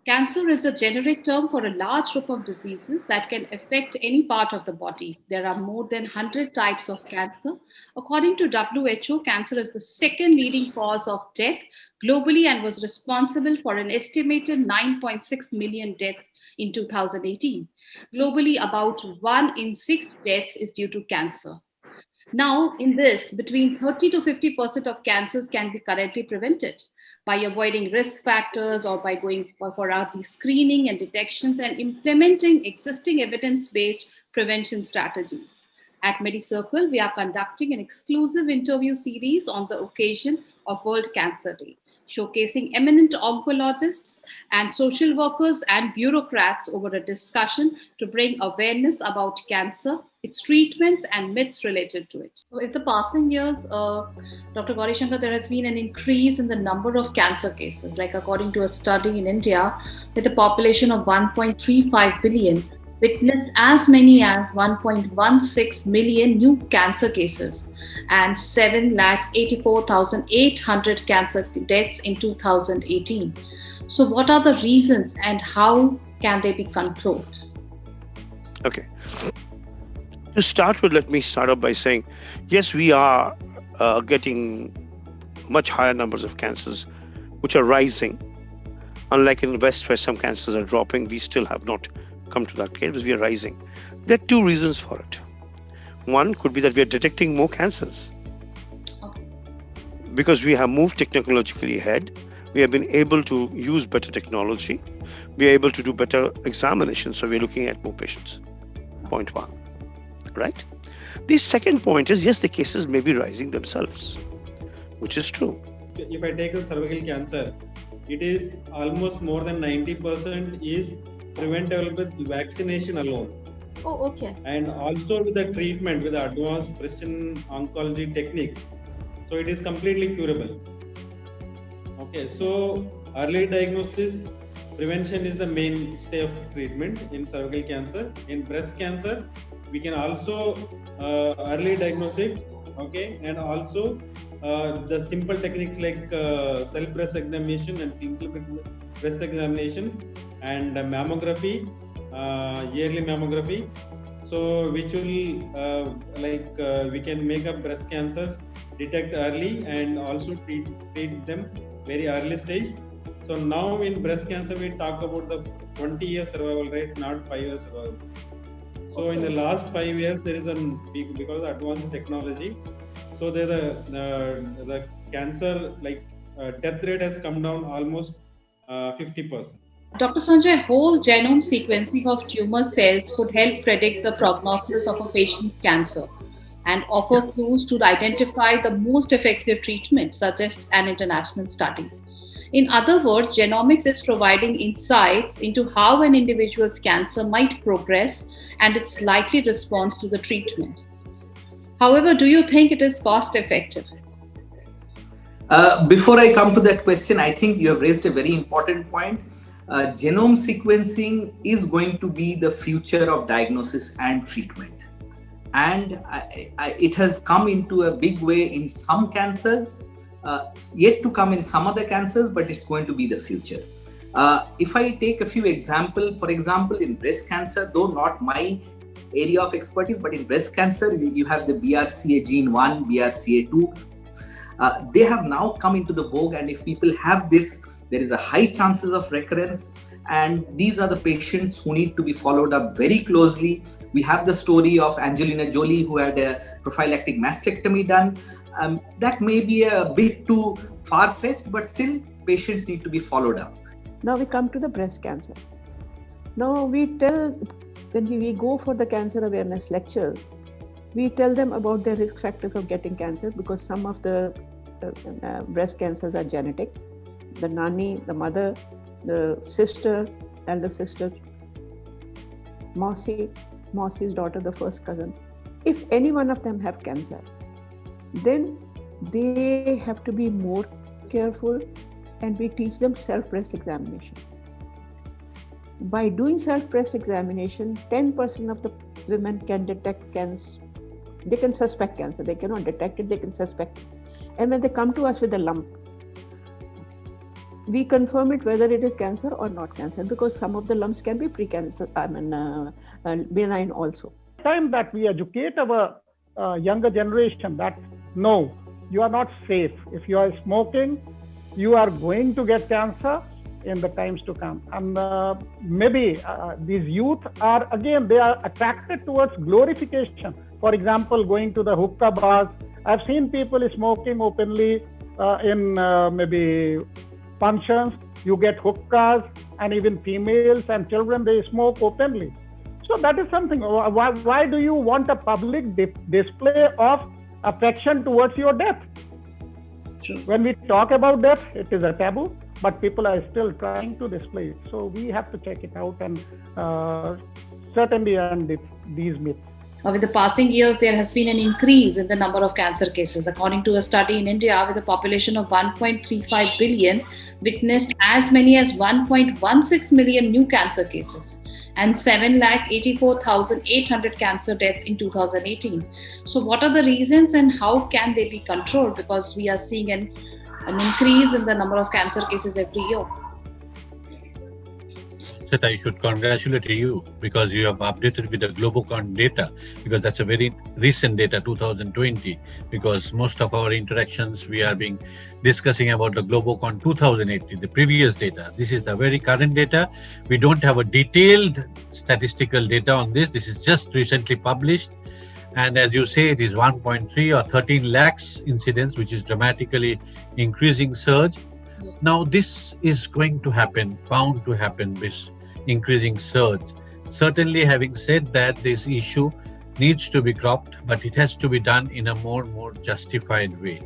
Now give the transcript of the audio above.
Cancer is a generic term for a large group of diseases that can affect any part of the body. There are more than 100 types of cancer. According to WHO, cancer is the second leading cause of death globally and was responsible for an estimated 9.6 million deaths in 2018. Globally, about 1 in 6 deaths is due to cancer. Now, in this, between 30 to 50% of cancers can be currently prevented by avoiding risk factors or by going for early screening and detections and implementing existing evidence based prevention strategies. At Medicircle, we are conducting an exclusive interview series on the occasion of World Cancer Day, showcasing eminent oncologists and social workers and bureaucrats over a discussion to bring awareness about cancer, its treatments, and myths related to it. So, in the passing years, Dr. Gauri Shankar, there has been an increase in the number of cancer cases. Like according to a study in India, with a population of 1.35 billion, witnessed as many as 1.16 million new cancer cases and 7,84,800 cancer deaths in 2018. So, what are the reasons and how can they be controlled? Okay. To start with, let me start off by saying, yes, we are getting much higher numbers of cancers, which are rising. Unlike in the West, where some cancers are dropping, we still have not come to that case, because we are rising. There are two reasons for it. One could be that we are detecting more cancers. Because we have moved technologically ahead, we have been able to use better technology. We are able to do better examinations, so we are looking at more patients. Point one. Right? The second point is, yes, the cases may be rising themselves, which is true. If I take the cervical cancer, it is almost more than 90% is preventable with vaccination alone. Oh, okay. And also with the treatment with the advanced precision oncology techniques. So it is completely curable. Okay, so early diagnosis, prevention is the mainstay of treatment in cervical cancer. In breast cancer, we can also early diagnose it, okay, and also the simple techniques like self-breast examination and clinical breast examination and mammography, yearly mammography. So which will we can make up breast cancer, detect early, and also treat them very early stage. So now in breast cancer, we talk about the 20-year survival rate, not 5-year survival. So in the last 5 years, there is because of advanced technology. So the cancer death rate has come down almost 50%. Dr. Sanjay, whole genome sequencing of tumor cells could help predict the prognosis of a patient's cancer and offer clues to identify the most effective treatment, suggests an international study. In other words, genomics is providing insights into how an individual's cancer might progress and its likely response to the treatment. However, do you think it is cost effective? Before I come to that question, I think you have raised a very important point. Genome sequencing is going to be the future of diagnosis and treatment. And it has come into a big way in some cancers, yet to come in some other cancers, but it's going to be the future. If I take a few examples, for example, in breast cancer, though not my area of expertise, but in breast cancer, you have the BRCA gene 1, BRCA2. They have now come into the vogue, and if people have this, there is a high chances of recurrence. And these are the patients who need to be followed up very closely. We have the story of Angelina Jolie, who had a prophylactic mastectomy done. That may be a bit too far-fetched, but still patients need to be followed up. Now we come to the breast cancer. Now when we go for the cancer awareness lectures, we tell them about the risk factors of getting cancer, because some of the breast cancers are genetic. The nanny, the mother, the sister, elder sister, Mausy's daughter, the first cousin. If any one of them have cancer, then they have to be more careful, and we teach them self-breast examination. By doing self-breast examination, 10% of the women can detect cancer. They can suspect cancer. They cannot detect it, they can suspect it. And when they come to us with a lump, we confirm it whether it is cancer or not cancer, because some of the lumps can be pre-cancer, benign also. Time that we educate our younger generation that no, you are not safe. If you are smoking, you are going to get cancer in the times to come. And maybe these youth are, again, they are attracted towards glorification. For example, going to the hookah bars. I've seen people smoking openly in maybe functions. You get hookahs, and even females and children, they smoke openly. So that is something. Why do you want a public display of affection towards your death? True. When we talk about death, it is a taboo, but people are still trying to display it. So we have to check it out and certainly end these myths. With the passing years, there has been an increase in the number of cancer cases. According to a study in India, with a population of 1.35 billion, witnessed as many as 1.16 million new cancer cases and 7,84,800 cancer deaths in 2018. So what are the reasons and how can they be controlled? Because we are seeing an increase in the number of cancer cases every year. I should congratulate you because you have updated with the Globocon data, because that's a very recent data, 2020, because most of our interactions we are being discussing about the Globocon 2018, the previous data. This is the very current data. We don't have a detailed statistical data on this. This is just recently published. And as you say, it is 1.3 or 13 lakhs incidents, which is dramatically increasing surge. Now, this is going to happen, bound to happen with increasing surge. Certainly, having said that, this issue needs to be cropped, but it has to be done in a more justified way.